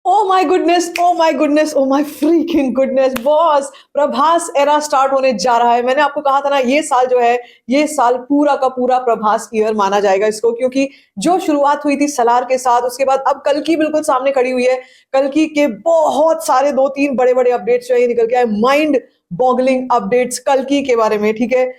Oh my goodness, oh my freaking goodness boss, Prabhas era start होने जा रहा है। मैंने आपको कहा था ना, ये साल जो है, ये साल पूरा का पूरा प्रभास ईयर माना जाएगा इसको, क्योंकि जो शुरुआत हुई थी सलार के साथ, उसके बाद अब कल्कि बिल्कुल सामने खड़ी हुई है। कल्कि के बहुत सारे 2-3 बड़े-बड़े अपडेट्स जो है ये निकल के आए, माइंड बॉगलिंग अपडेट्स कल्कि के बारे में, ठीक है?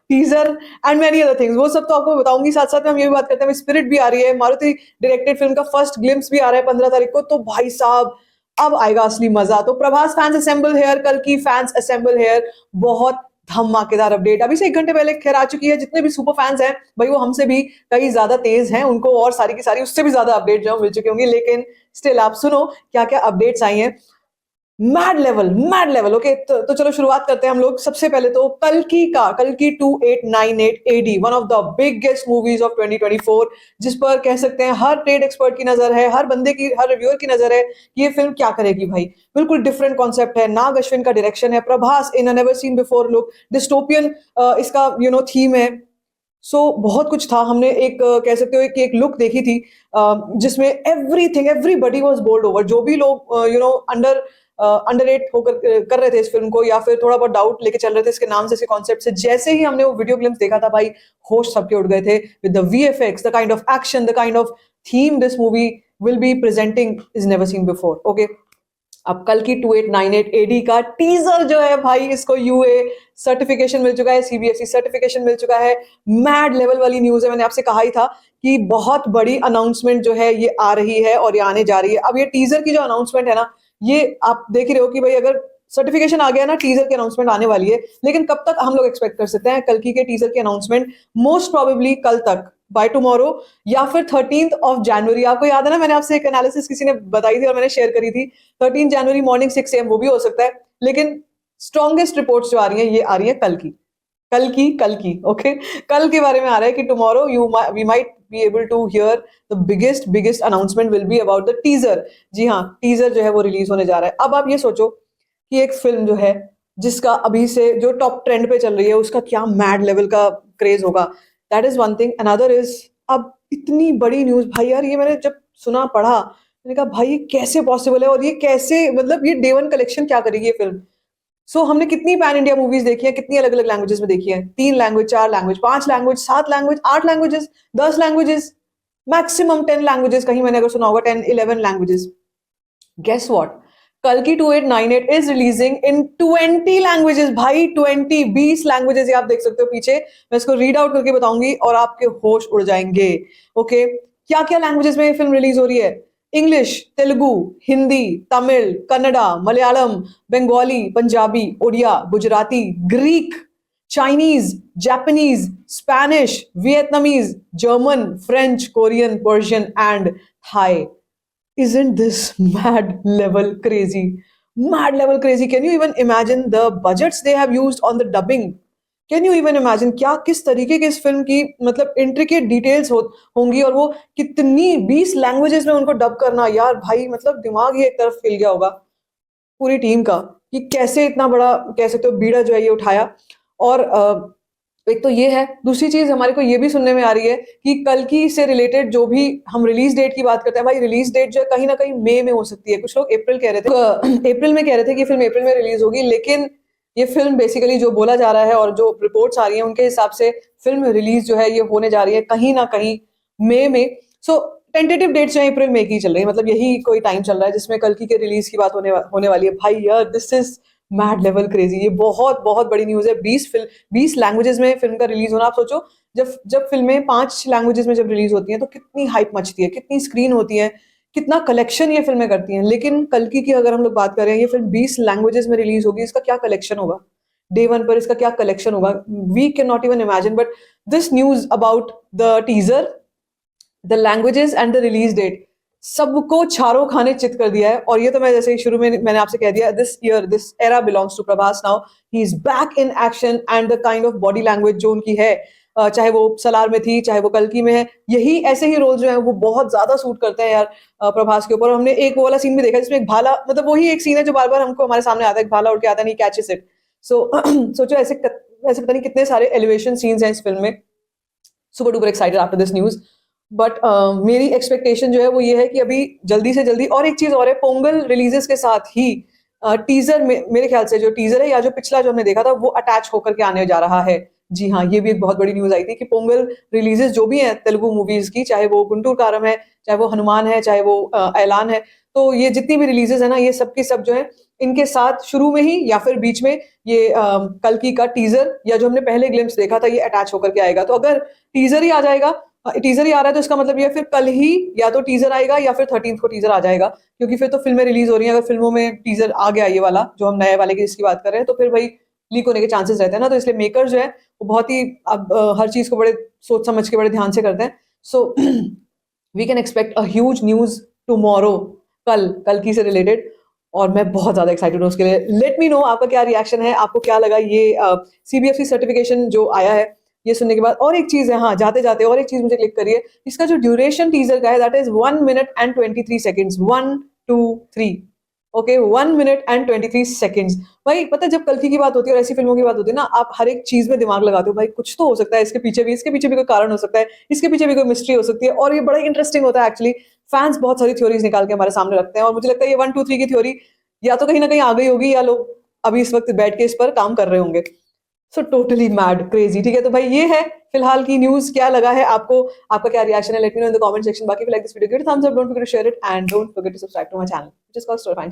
Teaser and many other things, वो सब तो आपको बताऊंगी। साथ साथ में हम ये भी बात करते हैं, स्पिरिट भी आ रही है, मारुति डायरेक्टेड फिल्म का फर्स्ट ग्लिम्स भी आ रहा है 15 तारीख को। तो भाई साहब अब आएगा असली मजा। तो प्रभास फैंस असेंबल हेयर, कल की फैंस असेंबल हेयर। बहुत धमाकेदार अपडेट अभी से 1 घंटे पहले खैर आ चुकी है। जितने भी सुपर फैंस हैं भाई, वो हमसे भी कई ज्यादा तेज हैं, उनको और सारी की सारी उससे भी ज्यादा अपडेट जो मिल चुकी होंगी। लेकिन स्टिल आप सुनो क्या क्या अपडेट्स आई हैं। Mad level, mad level. Okay, तो चलो शुरुआत करते हैं हम लोग। सबसे पहले तो कल्कि 2898 AD, one of the biggest movies of 2024, जिस पर कह सकते हैं हर ट्रेड एक्सपर्ट की नजर है, हर बंदे की, हर रिव्यूअर की नजर है कि ये फिल्म क्या करेगी भाई। बिल्कुल डिफरेंट कॉन्सेप्ट है, नाग अश्विन का डायरेक्शन है, प्रभास इन never seen before look, dystopian इसका थीम है। बहुत कुछ था। हमने एक कह सकते हो कि एक लुक देखी थी जिसमें everything, everybody was bowled over. जो भी लोग अंडररेट होकर कर रहे थे इस फिल्म को, या फिर थोड़ा बहुत डाउट लेके चल रहे थे इसके नाम से, इसके कॉन्सेप्ट से, जैसे ही हमने वो वीडियो ग्लिम्स देखा था भाई, होश सबके उड़ गए थे। With the VFX, the kind of action, the kind of theme this movie will be presenting is never seen before. Okay, अब कल की 2898 एडी का टीजर जो है भाई, इसको यूए सर्टिफिकेशन मिल चुका है, सीबीएसई सर्टिफिकेशन मिल चुका है। मैड लेवल वाली न्यूज है। मैंने आपसे कहा ही था कि बहुत बड़ी अनाउंसमेंट जो है ये आ रही है और ये आने जा रही है। अब ये टीजर की जो अनाउंसमेंट है ना, ये आप देख ही रहे हो कि भाई अगर सर्टिफिकेशन आ गया ना, टीजर की अनाउंसमेंट आने वाली है। लेकिन कब तक हम लोग एक्सपेक्ट कर सकते हैं कल की के टीजर की अनाउंसमेंट? मोस्ट प्रोबेबली कल तक, बाय टुमारो, या फिर 13th ऑफ जनवरी। आपको याद है ना, मैंने आपसे एक एनालिसिस किसी ने बताई थी और मैंने शेयर करी थी, 13 जनवरी मॉर्निंग 6 AM, वो भी हो सकता है। लेकिन स्ट्रॉन्गेस्ट रिपोर्ट्स जो आ रही हैं, ये आ रही है कल की। ओके, कल के बारे में आ रहा है कि tomorrow we might be able to hear the biggest announcement will be about the teaser. जी हाँ, टीजर जो है वो रिलीज होने जा रहा है। अब आप ये सोचो कि एक फिल्म जो है, जिसका अभी से जो टॉप ट्रेंड पे चल रही है, उसका क्या मैड लेवल का क्रेज होगा। That is one thing. Another is, अब इतनी बड़ी न्यूज भाई यार, ये मैंने जब सुना, पढ़ा, मैंने कहा भाई ये कैसे पॉसिबल है, और ये कैसे, मतलब ये डे वन कलेक्शन क्या करेगी ये फिल्म। हमने कितनी पैन इंडिया मूवीज देखी है, कितनी अलग अलग लैंग्वेजेस में देखी है, 3 language, 4 language, 5 language, 7 language, 8 languages, 10 languages, maximum 10 languages, कहीं मैंने अगर सुना होगा 10-11 लैंग्वेजेस। गेस व्हाट, कल की 2898 इज रिलीजिंग इन 20 लैंग्वेजेस भाई। 20 लैंग्वेजेस, आप देख सकते हो पीछे, मैं इसको रीड आउट करके बताऊंगी और आपके होश उड़ जाएंगे। ओके, क्या क्या लैंग्वेजेस में ये फिल्म रिलीज हो रही है? English, Telugu, Hindi, Tamil, Kannada, Malayalam, Bengali, Punjabi, Odia, Gujarati, Greek, Chinese, Japanese, Spanish, Vietnamese, German, French, Korean, Persian and Thai. Isn't this mad level crazy? Mad level crazy. Can you even imagine the budgets they have used on the dubbing? Can you even imagine क्या किस तरीके की इस film की, मतलब intricate details होंगी, और वो कितनी 20 लैंग्वेजेस में उनको डब करना यार भाई, मतलब दिमाग ही एक तरफ हिल गया होगा पूरी टीम का कि कैसे इतना बड़ा, कह सकते हो, बीड़ा जो है ये उठाया। और एक तो ये है। दूसरी चीज हमारे को ये भी सुनने में आ रही है कि कल की से रिलेटेड जो भी हम रिलीज डेट की बात करते हैं भाई, रिलीज डेट जो है कहीं ना कहीं मई में हो सकती है। कुछ लोग अप्रैल कह रहे थे, अप्रैल में कह रहे थे कि फिल्म अप्रैल में रिलीज होगी, लेकिन ये फिल्म बेसिकली जो बोला जा रहा है और जो रिपोर्ट्स आ रही है उनके हिसाब से फिल्म रिलीज जो है ये होने जा रही है कहीं ना कहीं मई में। टेंटेटिव डेट्स जो है अप्रैल मई की चल रही है, मतलब यही कोई टाइम चल रहा है जिसमें कल की के रिलीज की बात होने वाली है भाई। यार this is mad level crazy. ये बहुत बहुत बड़ी न्यूज है। 20 लैंग्वेजेस में फिल्म का रिलीज होना। आप सोचो, जब जब फिल्में 5 लैंग्वेजेस में जब रिलीज होती हैं तो कितनी हाइप मचती है, कितनी स्क्रीन होती है, कितना कलेक्शन ये फिल्में करती हैं। लेकिन कल की अगर हम लोग बात करें, ये फिल्म 20 लैंग्वेजेस में रिलीज होगी, इसका क्या कलेक्शन होगा डे वन पर, इसका क्या कलेक्शन होगा, we can not even imagine. But this news about the teaser, the languages and the release date, सबको चारों खाने चित कर दिया है। और ये तो मैं जैसे शुरू में मैंने आपसे कह दिया, this year, this era belongs to Prabhas now. He is back in action and the kind of body language जो उनकी है, चाहे वो सलार में थी, चाहे वो कल्कि में है, यही ऐसे ही रोल जो है वो बहुत ज्यादा सूट करते हैं यार प्रभास के ऊपर। हमने एक वो वाला सीन भी देखा जिसमें एक भाला, मतलब वही एक सीन है जो बार बार हमको हमारे सामने आता है, एक भाला उड़ के आता है, नहीं कैचेस इट। सोचो ऐसे पता नहीं कितने सारे एलिवेशन सीन्स हैं इस फिल्म में। Super duper excited after this news. But मेरी एक्सपेक्टेशन जो है वो ये है कि अभी जल्दी से जल्दी, और एक चीज और है, पोंगल रिलीजेस के साथ ही टीजर में मेरे ख्याल से जो टीजर है या जो पिछला जो हमने देखा था वो अटैच होकर के आने जा रहा है। जी हाँ, ये भी एक बहुत बड़ी न्यूज आई थी कि पोंगल रिलीजेस जो भी हैं तेलुगु मूवीज की, चाहे वो गुंटूर कारम है, चाहे वो हनुमान है, चाहे वो ऐलान है, तो ये जितनी भी रिलीजेस है ना, ये सब की सब जो है इनके साथ शुरू में ही या फिर बीच में ये कल्कि का टीजर या जो हमने पहले ग्लिम्स देखा था ये अटैच होकर के आएगा। तो अगर टीजर ही आ जाएगा, टीजर ही आ रहा है, तो इसका मतलब ये है फिर कल ही या तो टीजर आएगा या फिर 13th को टीजर आ जाएगा, क्योंकि फिर तो फिल्में रिलीज हो रही हैं। अगर फिल्मों में टीजर आ गया ये वाला जो हम नए वाले की जिसकी बात कर रहे हैं, तो फिर भाई लीक होने के चांसेस रहते हैं ना। तो इसलिए मेकर जो है वो बहुत ही अब हर चीज को बड़े सोच समझ के बड़े ध्यान से करते हैं। So we can expect a huge news tomorrow, कल की से रिलेटेड, और मैं बहुत ज्यादा एक्साइटेड हूँ उसके लिए। लेट मी नो आपका क्या रिएक्शन है, आपको क्या लगा ये सीबीएफई सर्टिफिकेशन जो आया है ये सुनने के बाद। और एक चीज है, हाँ जाते जाते और एक चीज मुझे क्लिक करिए, इसका जो ड्यूरेशन टीजर का है that is 1 minute and 23 seconds, 1 2 3, okay 1 minute and 23 seconds. भाई पता है जब कल्कि की बात होती है और ऐसी फिल्मों की बात होती है ना, आप हर एक चीज में दिमाग लगाते हो, भाई कुछ तो हो सकता है इसके पीछे भी कोई कारण हो सकता है, इसके पीछे भी कोई मिस्ट्री हो सकती है, और ये बड़ा इंटरेस्टिंग होता है एक्चुअली। फैंस बहुत सारी थ्योरीज निकाल के हमारे सामने रखते हैं, और मुझे लगता है ये 1 2 3 की थ्योरी या तो कहीं ना कहीं आ गई होगी, या लोग अभी इस वक्त बैठ के इस पर काम कर रहे होंगे। So totally mad crazy. ठीक है, तो भाई ये है फिलहाल की न्यूज। क्या लगा है आपको, आपका क्या रिएक्शन है, let me know in the comment section. बाकी like this video, give it a thumbs up, don't forget to share it and don't forget to subscribe to my channel which is called story find.